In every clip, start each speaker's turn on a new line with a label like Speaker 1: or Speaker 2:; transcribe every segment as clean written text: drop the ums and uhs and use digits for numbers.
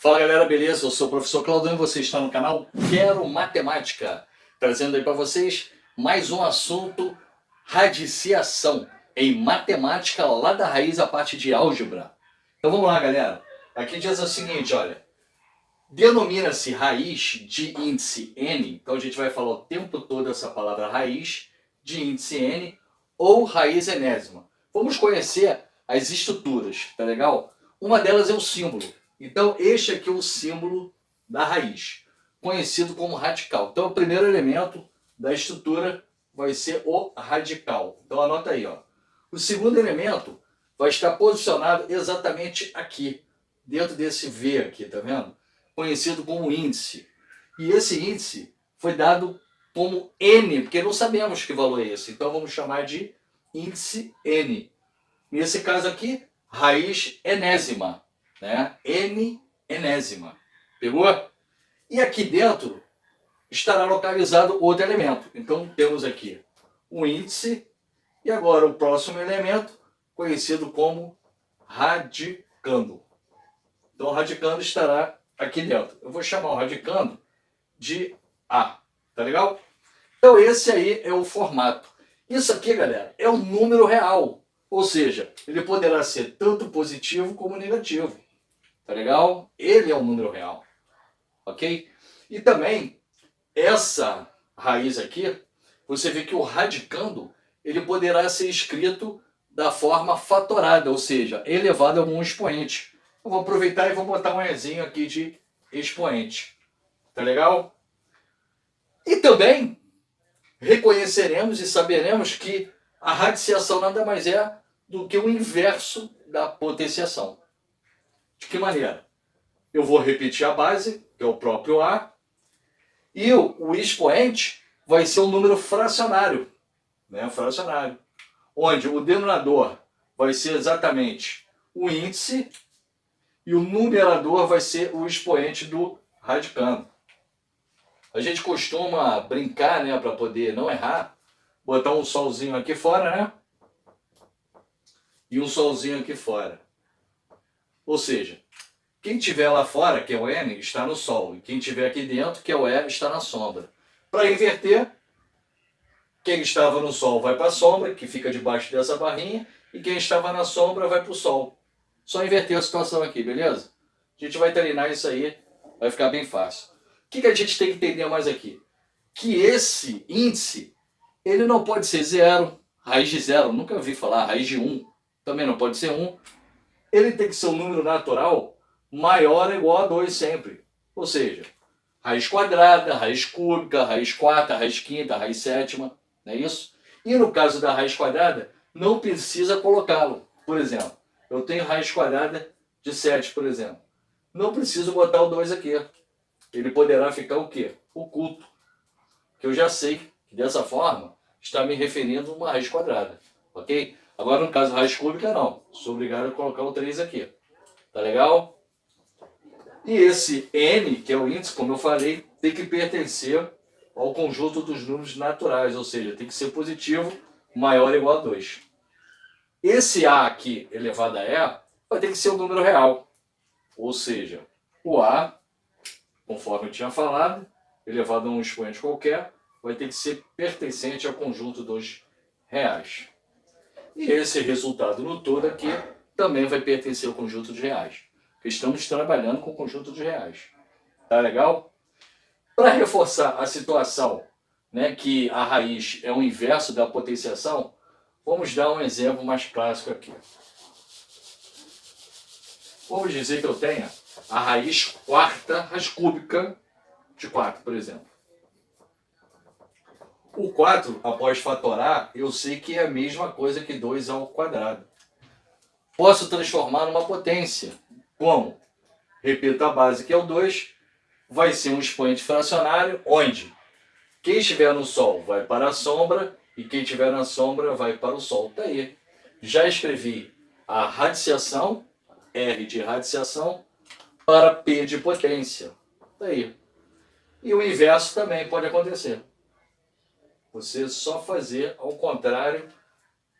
Speaker 1: Fala galera, beleza? Eu sou o professor Claudão e você está no canal Quero Matemática, trazendo aí para vocês mais um assunto, radiciação em matemática lá da raiz, a parte de álgebra. Então vamos lá galera, aqui diz o seguinte, olha, denomina-se raiz de índice n, então a gente vai falar o tempo todo essa palavra raiz de índice n ou raiz enésima. Vamos conhecer as estruturas, tá legal? Uma delas é o símbolo. Então, este aqui é o símbolo da raiz, conhecido como radical. Então, o primeiro elemento da estrutura vai ser o radical. Então, anota aí, ó. O segundo elemento vai estar posicionado exatamente aqui, dentro desse V aqui, tá vendo? Conhecido como índice. E esse índice foi dado como N, porque não sabemos que valor é esse. Então, vamos chamar de índice N. Nesse caso aqui, raiz enésima, né? N enésima. Pegou? E aqui dentro estará localizado outro elemento. Então temos aqui o índice e agora o próximo elemento, conhecido como radicando. Então o radicando estará aqui dentro. Eu vou chamar o radicando de A. Tá legal? Então esse aí é o formato. Isso aqui, galera, é um número real. Ou seja, ele poderá ser tanto positivo como negativo. Tá legal? Ele é um número real. Ok? E também, essa raiz aqui, você vê que o radicando, ele poderá ser escrito da forma fatorada, ou seja, elevado a algum expoente. Eu vou aproveitar e vou botar um Ezinho aqui de expoente. Tá legal? E também reconheceremos e saberemos que a radiciação nada mais é do que o inverso da potenciação. De que maneira? Eu vou repetir a base, que é o próprio A, e o expoente vai ser um número fracionário, né? Fracionário, onde o denominador vai ser exatamente o índice e o numerador vai ser o expoente do radicando. A gente costuma brincar, né, para poder não errar, botar um solzinho aqui fora, né? E um solzinho aqui fora. Ou seja, quem estiver lá fora, que é o N, está no Sol. E quem estiver aqui dentro, que é o E, está na sombra. Para inverter, quem estava no Sol vai para a sombra, que fica debaixo dessa barrinha, e quem estava na sombra vai para o Sol. Só inverter a situação aqui, beleza? A gente vai treinar isso aí, vai ficar bem fácil. O que a gente tem que entender mais aqui? Que esse índice, ele não pode ser zero, raiz de zero, nunca ouvi falar, raiz de 1, também não pode ser 1. Ele tem que ser um número natural maior ou igual a 2 sempre. Ou seja, raiz quadrada, raiz cúbica, raiz quarta, raiz quinta, raiz sétima, não é isso? E no caso da raiz quadrada, não precisa colocá-lo. Por exemplo, eu tenho raiz quadrada de 7, por exemplo. Não preciso botar o 2 aqui. Ele poderá ficar o quê? Oculto. Que eu já sei que dessa forma está me referindo a uma raiz quadrada. Ok? Agora no caso raiz cúbica não. Sou obrigado a colocar o 3 aqui. Tá legal? E esse N, que é o índice, como eu falei, tem que pertencer ao conjunto dos números naturais, ou seja, tem que ser positivo maior ou igual a 2. Esse A aqui, elevado a E, vai ter que ser um número real. Ou seja, o A, conforme eu tinha falado, elevado a um expoente qualquer, vai ter que ser pertencente ao conjunto dos reais. E esse resultado no todo aqui também vai pertencer ao conjunto de reais. Estamos trabalhando com o conjunto de reais. Tá legal? Para reforçar a situação, né, que a raiz é o inverso da potenciação, vamos dar um exemplo mais clássico aqui. Vamos dizer que eu tenha a raiz quarta, raiz cúbica de 4, por exemplo. O 4, após fatorar, eu sei que é a mesma coisa que 2 ao quadrado. Posso transformar numa potência. Como? Repito a base, que é o 2, vai ser um expoente fracionário, onde quem estiver no Sol vai para a sombra e quem estiver na sombra vai para o Sol. Está aí. Já escrevi a radiciação, R de radiciação, para P de potência. Está aí. E o inverso também pode acontecer. Você só fazer ao contrário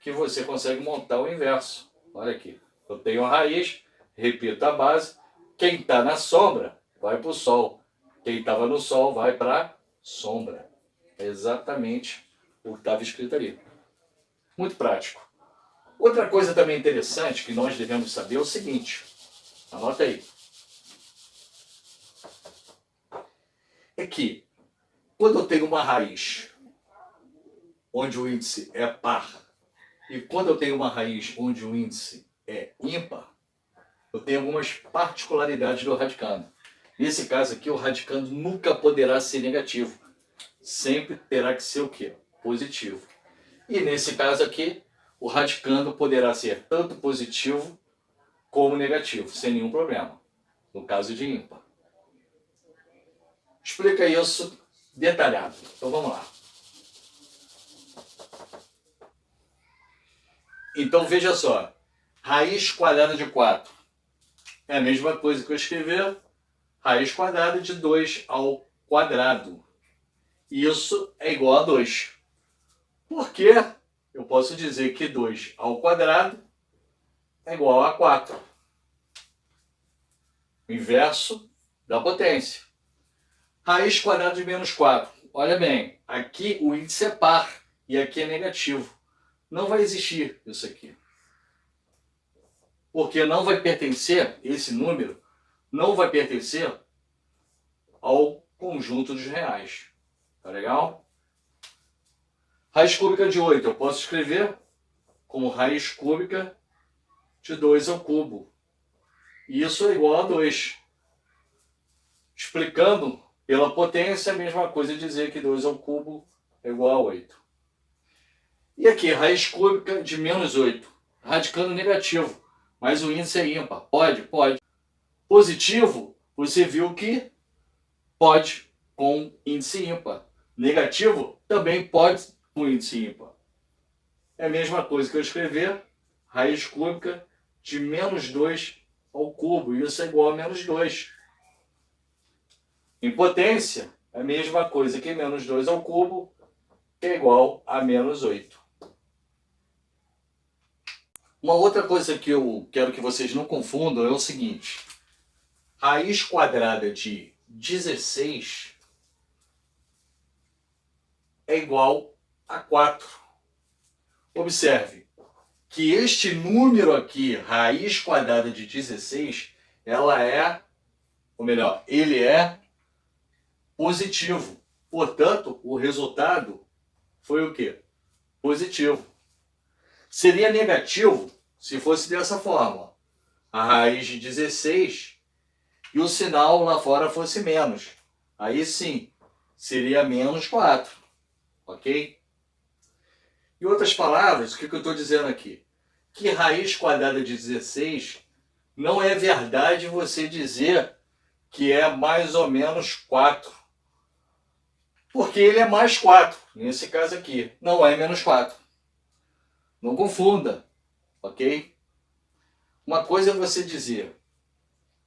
Speaker 1: que você consegue montar o inverso. Olha aqui. Eu tenho a raiz, repito a base, Quem está na sombra vai para o sol. Quem estava no sol vai para a sombra. É exatamente o que estava escrito ali. Muito prático. Outra coisa também interessante que nós devemos saber é o seguinte. Anota aí. É que quando eu tenho uma raiz onde o índice é par e quando eu tenho uma raiz onde o índice é ímpar, eu tenho algumas particularidades do radicando. Nesse caso aqui, o radicando nunca poderá ser negativo. Sempre terá que ser o quê? Positivo. E nesse caso aqui, o radicando poderá ser tanto positivo como negativo, sem nenhum problema. No caso de ímpar. Explica isso detalhado. Então vamos lá. Então veja só. Raiz quadrada de 4 é a mesma coisa que eu escrever raiz quadrada de 2 ao quadrado. Isso é igual a 2. Por quê? Eu posso dizer que 2 ao quadrado é igual a 4. O inverso da potência. Raiz quadrada de menos 4. Olha bem, aqui o índice é par e aqui é negativo. Não vai existir isso aqui. Porque não vai pertencer, esse número, não vai pertencer ao conjunto dos reais. Tá legal? Raiz cúbica de 8, eu posso escrever como raiz cúbica de 2 ao cubo. Isso é igual a 2. Explicando pela potência, é a mesma coisa dizer que 2 ao cubo é igual a 8. E aqui, raiz cúbica de menos 8. Radicando negativo, mas o índice é ímpar. Pode? Pode. Positivo, você viu que pode com índice ímpar. Negativo, também pode com índice ímpar. É a mesma coisa que eu escrever raiz cúbica de menos 2 ao cubo. Isso é igual a menos 2. Em potência, é a mesma coisa que menos 2 ao cubo, que é igual a menos 8. Uma outra coisa que eu quero que vocês não confundam é o seguinte. Raiz quadrada de 16 é igual a 4. Observe que este número aqui, raiz quadrada de 16, ele é positivo. Portanto, o resultado foi o quê? Positivo. Seria negativo se fosse dessa forma. A raiz de 16 e o sinal lá fora fosse menos. Aí sim, seria menos 4. Ok? Em outras palavras, o que eu estou dizendo aqui? Que raiz quadrada de 16 não é verdade você dizer que é mais ou menos 4. Porque ele é mais 4. Nesse caso aqui, não é menos 4. Não confunda, ok? Uma coisa é você dizer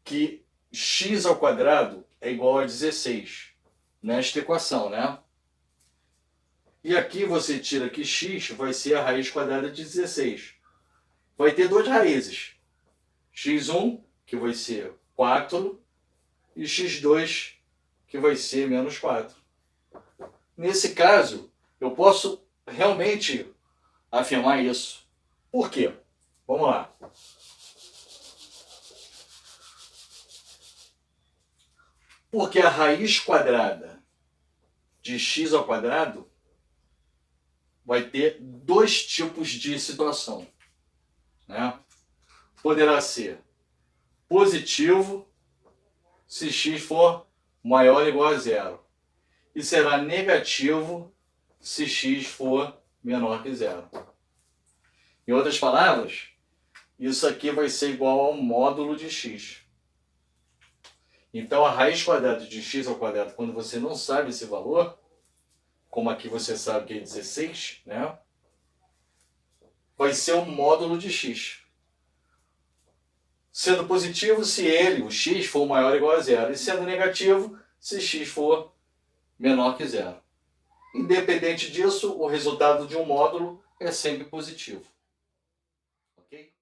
Speaker 1: que x ao quadrado é igual a 16, nesta equação, né? E aqui você tira que x vai ser a raiz quadrada de 16. Vai ter duas raízes. x1, que vai ser 4, e x2, que vai ser menos 4. Nesse caso, eu posso realmente afirmar isso. Por quê? Vamos lá. Porque a raiz quadrada de x ao quadrado vai ter dois tipos de situação, né? Poderá ser positivo se x for maior ou igual a zero. E será negativo se x for menor que zero. Em outras palavras, isso aqui vai ser igual ao módulo de x. Então, a raiz quadrada de x ao quadrado, quando você não sabe esse valor, como aqui você sabe que é 16, né? Vai ser o módulo de x. Sendo positivo se ele, o x, for maior ou igual a zero. E sendo negativo se x for menor que zero. Independente disso, o resultado de um módulo é sempre positivo. Ok?